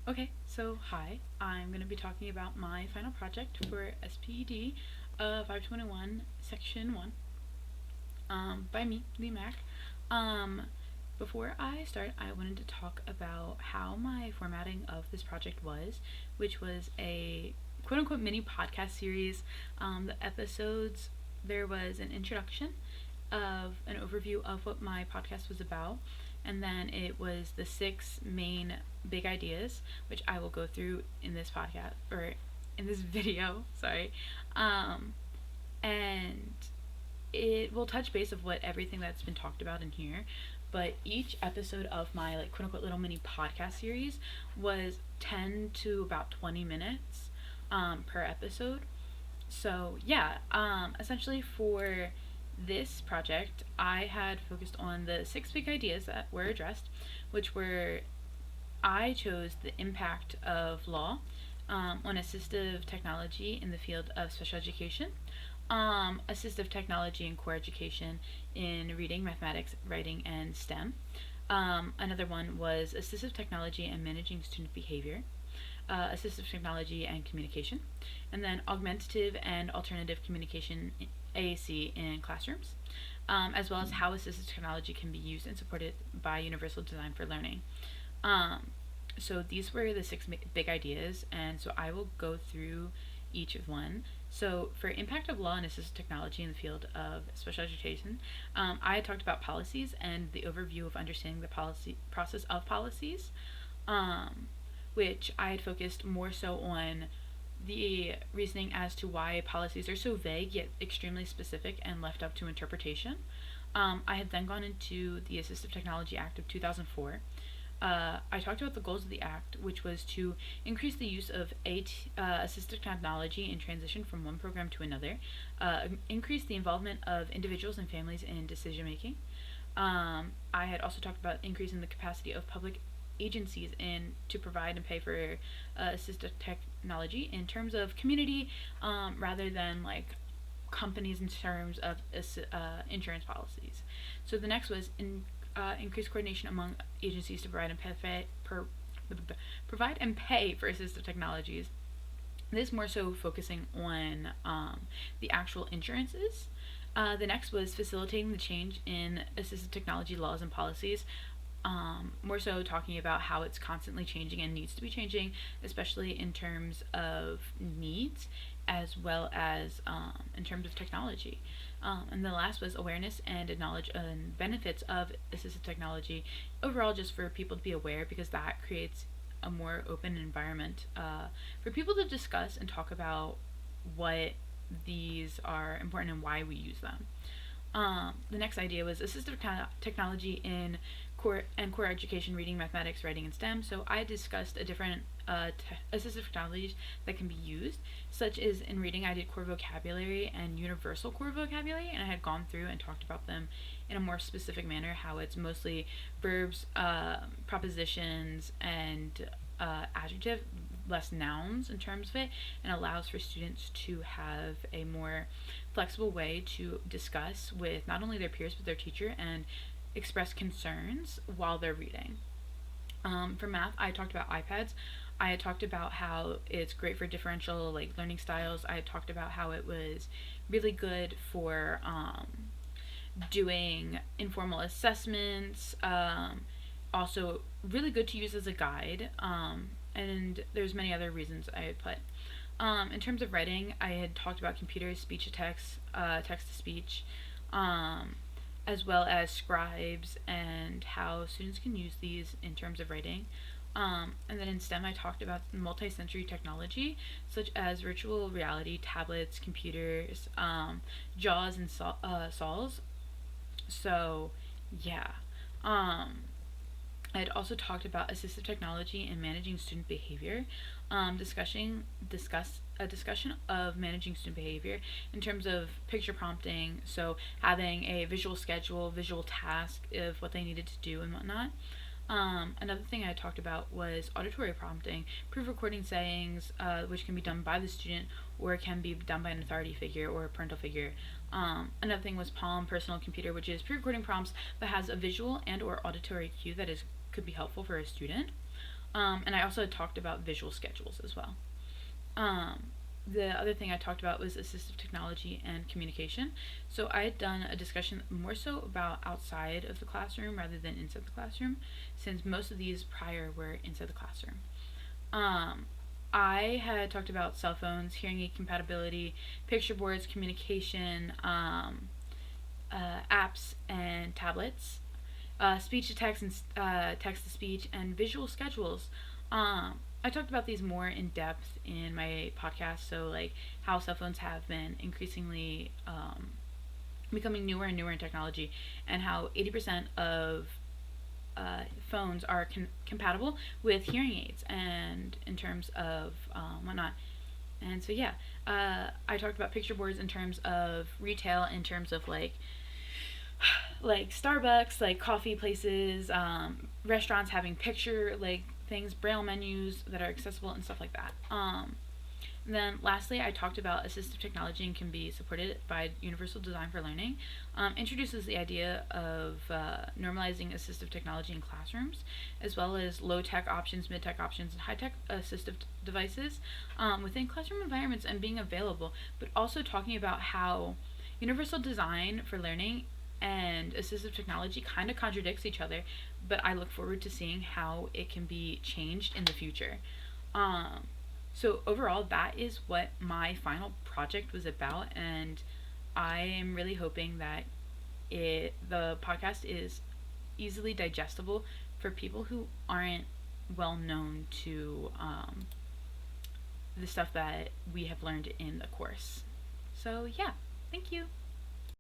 Okay, so hi, I'm going to be talking about my final project for SPED 521 Section 1 by me, Lee Mack. Um, Before I start, I wanted to talk about how my formatting of this project was, which was a quote unquote mini podcast series. The episodes, there was an introduction of an overview of what my podcast was about, and then it was the six main big ideas, which I will go through in this podcast or in this video. Sorry, um, and it will touch base of what everything that's been talked about in here. But each episode of my like quote unquote little mini podcast series was 10 to about 20 minutes per episode. So yeah, essentially for this project, I had focused on the six big ideas that were addressed, which were I chose the impact of law on assistive technology in the field of special education, assistive technology in core education in reading, mathematics, writing, and STEM. Another one was assistive technology and managing student behavior, assistive technology and communication, and then augmentative and alternative communication AAC in classrooms, as well as how assistive technology can be used and supported by universal design for learning. Um, so these were the six big ideas, and so I will go through each of one. So for impact of law and assistive technology in the field of special education, I talked about policies and the overview of understanding the policy process of policies, um, which I had focused more so on the reasoning as to why policies are so vague yet extremely specific and left up to interpretation. I had then gone into the Assistive Technology Act of 2004. I talked about the goals of the Act, which was to increase the use of assistive technology in transition from one program to another, increase the involvement of individuals and families in decision making. I had also talked about increasing the capacity of public agencies in to provide and pay for assistive technology in terms of community, rather than like companies in terms of insurance policies. So the next was increased coordination among agencies to provide and pay for assistive technologies. This more so focusing on the actual insurances. The next was facilitating the change in assistive technology laws and policies, more so talking about how it's constantly changing and needs to be changing, especially in terms of needs as well as in terms of technology. And the last was awareness and knowledge and benefits of assistive technology overall, just for people to be aware, because that creates a more open environment for people to discuss and talk about what these are important and why we use them. The next idea was assistive technology in core education, reading, mathematics, writing, and STEM. So I discussed a different assistive technologies that can be used, such as in reading, I did core vocabulary and universal core vocabulary, and I had gone through and talked about them in a more specific manner, how it's mostly verbs, propositions, and adjective, less nouns in terms of it, and allows for students to have a more flexible way to discuss with not only their peers but their teacher and express concerns while they're reading. For math, I talked about iPads. I had talked about how it's great for differential like learning styles. I had talked about how it was really good for doing informal assessments. Also, really good to use as a guide. And there's many other reasons I had put. In terms of writing, I had talked about computers, speech to text, text to speech, um, as well as scribes and how students can use these in terms of writing. And then in STEM, I talked about multi-sensory technology, such as virtual reality, tablets, computers, JAWS, and SOLs. So, yeah. Um, I had also talked about assistive technology and managing student behavior, discuss a discussion of managing student behavior in terms of picture prompting, so having a visual schedule, visual task of what they needed to do and whatnot. Another thing I talked about was auditory prompting, pre-recording sayings, which can be done by the student or can be done by an authority figure or a parental figure. Another thing was Palm Personal Computer, which is pre-recording prompts but has a visual and or auditory cue that is could be helpful for a student. And I also talked about visual schedules as well. Um, the other thing I talked about was assistive technology and communication. So I had done a discussion more so about outside of the classroom rather than inside the classroom, since most of these prior were inside the classroom. Um, I had talked about cell phones, hearing aid compatibility, picture boards, communication, apps and tablets, speech to text and text to speech, and visual schedules. I talked about these more in depth in my podcast. So, like how cell phones have been increasingly becoming newer and newer in technology, and how 80% of phones are compatible with hearing aids, and in terms of whatnot. And so, yeah, I talked about picture boards in terms of retail, in terms of like Starbucks, like coffee places, restaurants having picture like things, braille menus that are accessible and stuff like that. Then lastly, I talked about assistive technology and can be supported by Universal Design for Learning. Introduces the idea of normalizing assistive technology in classrooms, as well as low-tech options, mid-tech options, and high-tech assistive devices within classroom environments and being available, but also talking about how Universal Design for Learning and assistive technology kind of contradicts each other, but I look forward to seeing how it can be changed in the future. Um, so overall, that is what my final project was about, and I am really hoping that the podcast is easily digestible for people who aren't well known to the stuff that we have learned in the course. So yeah, thank you.